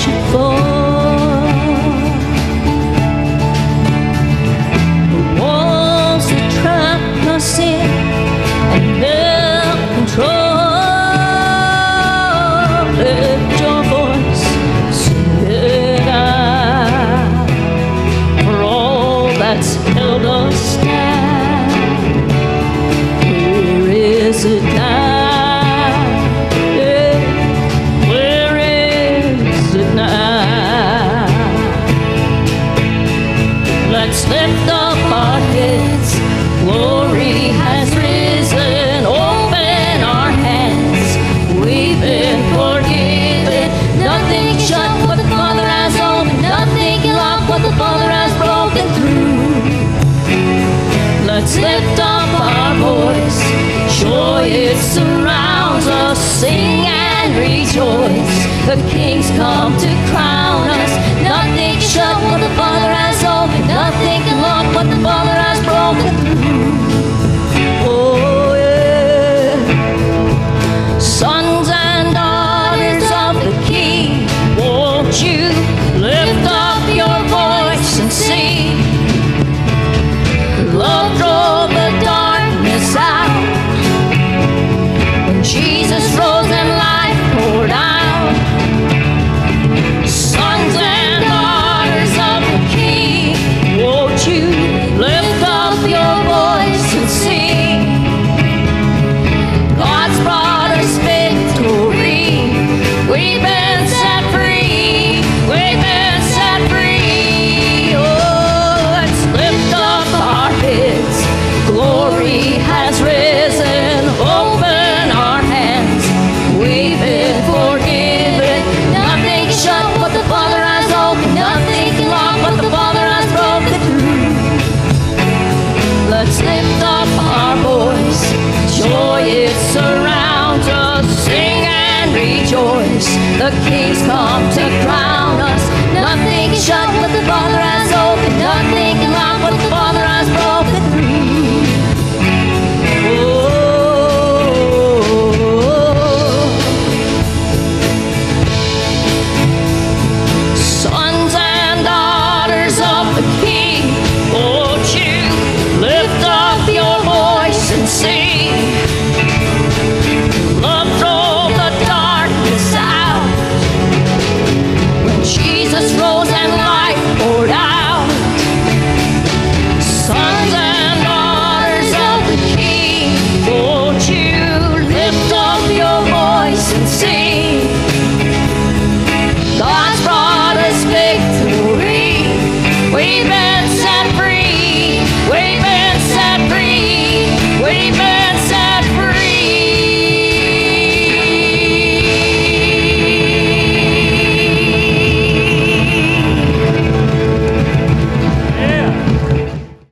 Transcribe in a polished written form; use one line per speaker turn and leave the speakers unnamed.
should fall. The walls that trap us in and help control. Lift your voice, sing it out for all that's held us down. Where is it now? Yeah. Where is it now? Let's lift up our heads. Glory has risen. Open our hands. We've been forgiven. Nothing shut what the Father has opened. Nothing locked what the Father has broken through. Let's lift up our voice. Joy, it surrounds us. Sing and rejoice. The King's come to crown us. Nothing shut what the Father has opened. Nothing can lock what the Father has broken through. Oh yeah. Sons and daughters of the King, won't you lift up your voice and sing? Love drove the darkness out when Jesus rose and life poured out. Sons and daughters of the King, won't you lift up your voice and sing? God's brought us victory. We've been set free. We've been set free. Oh, let's lift up our heads. Glory has risen. Open our hands. We've been forgiven. Nothing shut what the Father has opened. Nothing can lock what the Father has broken through. Let's lift up our voice. Joy, it surrounds us. Sing and rejoice. The King's come to crown us. Nothing can shut what the Father has opened. Nothing can lock